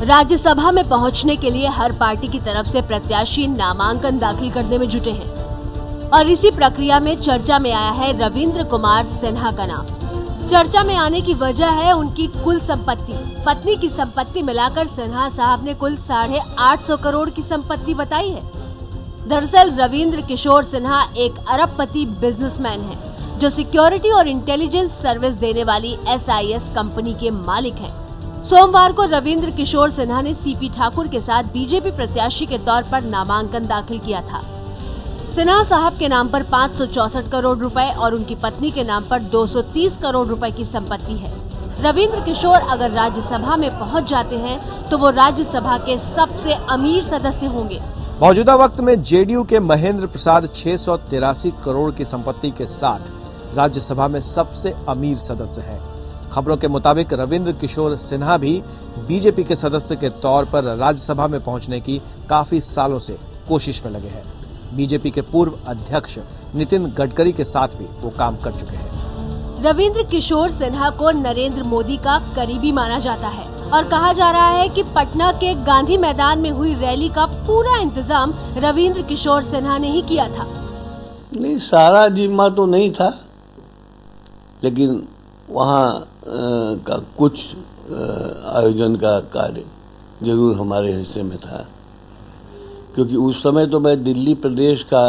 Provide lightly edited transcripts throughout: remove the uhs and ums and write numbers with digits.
राज्यसभा में पहुंचने के लिए हर पार्टी की तरफ से प्रत्याशी नामांकन दाखिल करने में जुटे हैं और इसी प्रक्रिया में चर्चा में आया है रविंद्र कुमार सिन्हा का नाम। चर्चा में आने की वजह है उनकी कुल संपत्ति। पत्नी की संपत्ति मिलाकर सिन्हा साहब ने कुल 850 करोड़ की संपत्ति बताई है। दरअसल रविंद्र किशोर सिन्हा एक अरबपति बिजनेसमैन है जो सिक्योरिटी और इंटेलिजेंस सर्विस देने वाली SIS कंपनी के मालिक हैं। सोमवार को रविंद्र किशोर सिन्हा ने CP ठाकुर के साथ बीजेपी प्रत्याशी के तौर पर नामांकन दाखिल किया था। सिन्हा साहब के नाम पर 564 करोड़ रुपए और उनकी पत्नी के नाम पर 230 करोड़ रुपए की संपत्ति है। रविंद्र किशोर अगर राज्यसभा में पहुंच जाते हैं तो वो राज्यसभा के सबसे अमीर सदस्य होंगे। मौजूदा वक्त में JDU के महेंद्र प्रसाद 683 करोड़ की संपत्ति के साथ राज्यसभा में सबसे अमीर सदस्य हैं। खबरों के मुताबिक रविंद्र किशोर सिन्हा भी बीजेपी के सदस्य के तौर पर राज्यसभा में पहुंचने की काफी सालों से कोशिश में लगे हैं। बीजेपी के पूर्व अध्यक्ष नितिन गडकरी के साथ भी वो काम कर चुके हैं। रविंद्र किशोर सिन्हा को नरेंद्र मोदी का करीबी माना जाता है और कहा जा रहा है कि पटना के गांधी मैदान में हुई रैली का पूरा इंतजाम रविंद्र किशोर सिन्हा ने ही किया था। नहीं, सारा जिम्मा तो नहीं था, लेकिन वहाँ का कुछ आयोजन का कार्य जरूर हमारे हिस्से में था, क्योंकि उस समय तो मैं दिल्ली प्रदेश का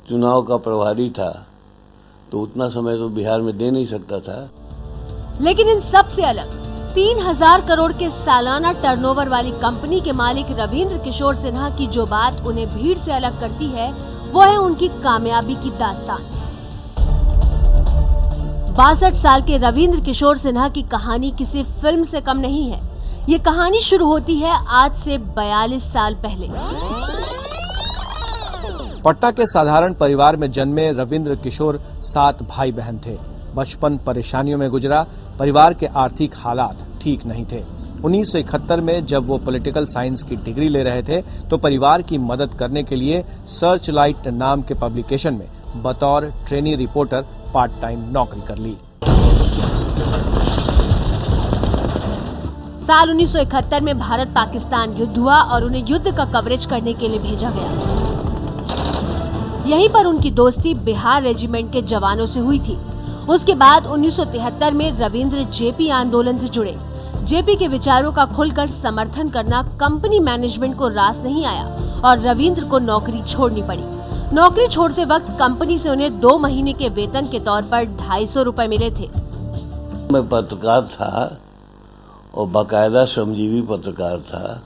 चुनाव का प्रभारी था, तो उतना समय तो बिहार में दे नहीं सकता था। लेकिन इन सब से अलग 3000 करोड़ के सालाना टर्नओवर वाली कंपनी के मालिक रविंद्र किशोर सिन्हा की जो बात उन्हें भीड़ से अलग करती है वो है उनकी कामयाबी की दास्तान। 62 साल के रविंद्र किशोर सिन्हा की कहानी किसी फिल्म से कम नहीं है। ये कहानी शुरू होती है आज से 42 साल पहले। पटना के साधारण परिवार में जन्मे रविंद्र किशोर 7 भाई बहन थे। बचपन परेशानियों में गुजरा। परिवार के आर्थिक हालात ठीक नहीं थे। 1971 में जब वो पॉलिटिकल साइंस की डिग्री ले रहे थे तो परिवार की मदद करने के लिए सर्च लाइट नाम के पब्लिकेशन में बतौर ट्रेनी रिपोर्टर पार्ट टाइम नौकरी कर ली। साल 1971 में भारत पाकिस्तान युद्ध हुआ और उन्हें युद्ध का कवरेज करने के लिए भेजा गया। यहीं पर उनकी दोस्ती बिहार रेजिमेंट के जवानों से हुई थी। उसके बाद 1973 में रविंद्र JP आंदोलन से जुड़े। JP के विचारों का खुलकर समर्थन करना कंपनी मैनेजमेंट को रास नहीं आया और रविंद्र को नौकरी छोड़नी पड़ी। नौकरी छोड़ते वक्त कंपनी से उन्हें 2 महीने के वेतन के तौर पर 250 रुपए मिले थे। मैं पत्रकार था और बाकायदा श्रमजीवी पत्रकार था।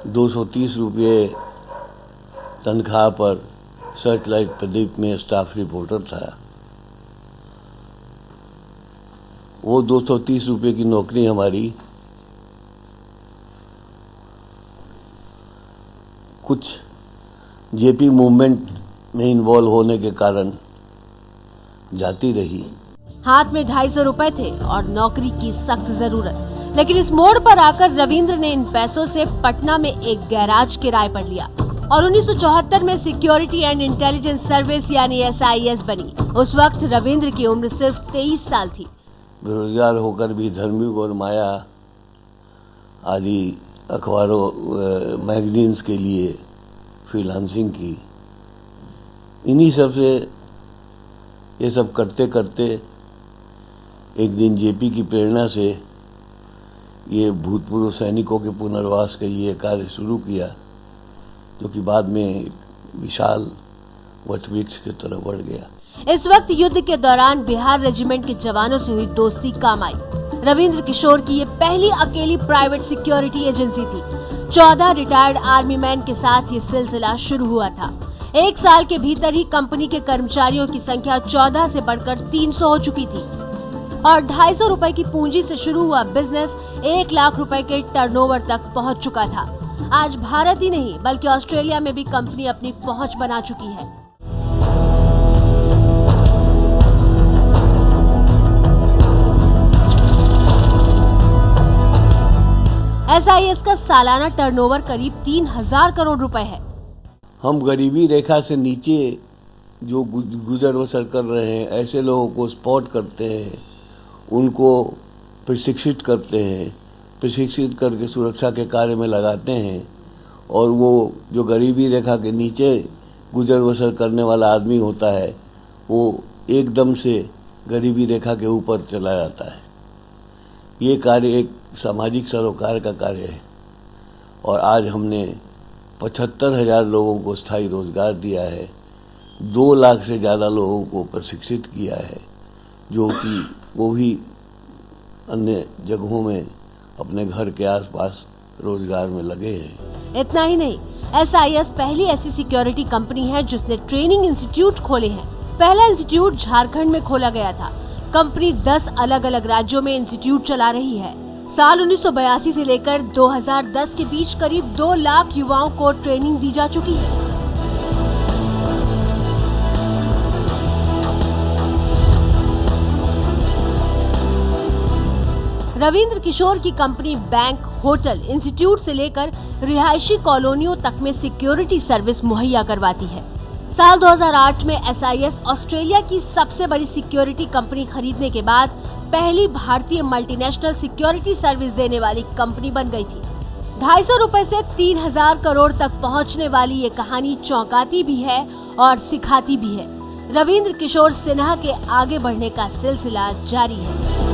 230 रुपये तनख्वाह पर सर्च लाइट प्रदीप में स्टाफ रिपोर्टर था। वो 230 रुपये की नौकरी हमारी कुछ JP मूवमेंट में इन्वॉल्व होने के कारण जाती रही। हाथ में 250 रुपए थे और नौकरी की सख्त जरूरत। लेकिन इस मोड़ पर आकर रविंद्र ने इन पैसों से पटना में एक गैराज किराए पर लिया और 1974 में सिक्योरिटी एंड इंटेलिजेंस सर्विस यानी SIS बनी। उस वक्त रविंद्र की उम्र सिर्फ 23 साल थी। बेरोजगार होकर भी धर्मयुग और माया आदि अखबारों मैगजीन्स के लिए फ्रीलांसिंग की। इन्हीं सब से ये सब करते करते एक दिन JP की प्रेरणा से ये भूतपूर्व सैनिकों के पुनर्वास के लिए कार्य शुरू किया, जो कि बाद में एक विशाल वटवृक्ष की तरह बढ़ गया। इस वक्त युद्ध के दौरान बिहार रेजिमेंट के जवानों से हुई दोस्ती काम आई। रविंद्र किशोर की ये पहली अकेली प्राइवेट सिक्योरिटी एजेंसी थी। 14 रिटायर्ड आर्मी मैन के साथ ये सिलसिला शुरू हुआ था। 1 साल के भीतर ही कंपनी के कर्मचारियों की संख्या 14 से बढ़कर 300 हो चुकी थी और 250 रुपए की पूंजी से शुरू हुआ बिजनेस 1 लाख रुपए के टर्नओवर तक पहुंच चुका था। आज भारत ही नहीं बल्कि ऑस्ट्रेलिया में भी कंपनी अपनी पहुंच बना चुकी है। SIS का सालाना टर्नओवर करीब 3000 करोड़ रुपए है। हम गरीबी रेखा से नीचे जो गुजर बसर कर रहे हैं ऐसे लोगों को स्पॉट करते हैं, उनको प्रशिक्षित करते हैं, प्रशिक्षित करके सुरक्षा के कार्य में लगाते हैं और वो जो गरीबी रेखा के नीचे गुजर बसर करने वाला आदमी होता है वो एकदम से गरीबी रेखा के ऊपर चला जाता है। ये कार्य एक सामाजिक सरोकार का कार्य है और आज हमने 75,000 लोगों को स्थायी रोजगार दिया है, 2 लाख से ज़्यादा लोगों को प्रशिक्षित किया है, जो कि वो भी अन्य जगहों में अपने घर के आसपास रोजगार में लगे हैं। इतना ही नहीं, SIS पहली ऐसी सिक्योरिटी कंपनी है जिसने ट्रेनिंग इंस्टीट्यूट खोले हैं। पहला इंस्टीट्यूट झारखंड में खोला गया था। कंपनी 10 अलग अलग राज्यों में इंस्टीट्यूट चला रही है। साल 1982 से लेकर 2010 के बीच करीब 2 लाख युवाओं को ट्रेनिंग दी जा चुकी है। रविंद्र किशोर की कंपनी बैंक, होटल, इंस्टीट्यूट से लेकर रिहायशी कॉलोनियों तक में सिक्योरिटी सर्विस मुहैया करवाती है। साल 2008 में SIS ऑस्ट्रेलिया की सबसे बड़ी सिक्योरिटी कंपनी खरीदने के बाद पहली भारतीय मल्टीनेशनल सिक्योरिटी सर्विस देने वाली कंपनी बन गई थी। 250 रुपए से 3,000 करोड़ तक पहुंचने वाली ये कहानी चौंकाती भी है और सिखाती भी है। रविंद्र किशोर सिन्हा के आगे बढ़ने का सिलसिला जारी है।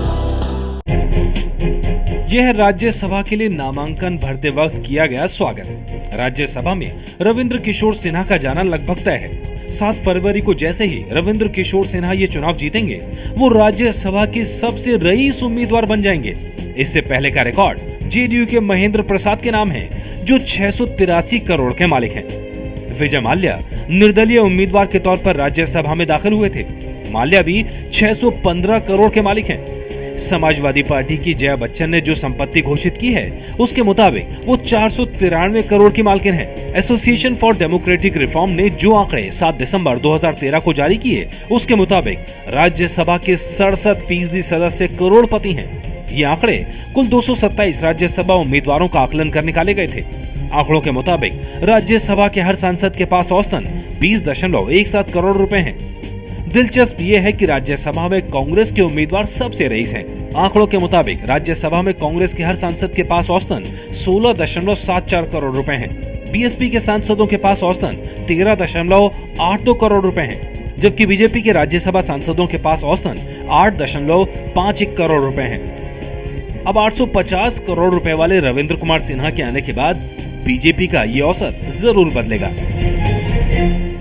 यह राज्यसभा के लिए नामांकन भरते वक्त किया गया स्वागत। राज्यसभा में रविंद्र किशोर सिन्हा का जाना लगभग तय है। 7 फरवरी को जैसे ही रविंद्र किशोर सिन्हा ये चुनाव जीतेंगे, वो राज्यसभा के सबसे रईस उम्मीदवार बन जाएंगे। इससे पहले का रिकॉर्ड JDU के महेंद्र प्रसाद के नाम है, जो 683 करोड़ के मालिक हैं। विजय माल्या निर्दलीय उम्मीदवार के तौर पर राज्यसभा में दाखिल हुए थे। माल्या भी 615 करोड़ के मालिक हैं। समाजवादी पार्टी की जया बच्चन ने जो संपत्ति घोषित की है, उसके मुताबिक वो 493 करोड़ की मालकिन है। एसोसिएशन फॉर डेमोक्रेटिक रिफॉर्म ने जो आंकड़े 7 दिसंबर 2013 को जारी किए, उसके मुताबिक राज्यसभा के 67% सदस्य करोड़पति हैं। ये आंकड़े कुल 227 राज्यसभा उम्मीदवारों का आकलन कर निकाले गए थे। आंकड़ों के मुताबिक राज्यसभा के हर सांसद के पास औसतन 20.17 करोड़ रुपए हैं। दिलचस्प ये है कि राज्यसभा में कांग्रेस के उम्मीदवार सबसे रईस हैं। आंकड़ों के मुताबिक राज्यसभा में कांग्रेस के हर सांसद के पास औसतन 16.74 करोड़ रुपए हैं। BSP के सांसदों के पास औसतन 13.82 करोड़ रुपए हैं, जबकि बीजेपी के राज्यसभा सांसदों के पास औसतन 8.51 करोड़ रुपए हैं। अब 850 करोड़ रुपए वाले रविंद्र कुमार सिन्हा के आने के बाद बीजेपी का ये औसत जरूर बदलेगा।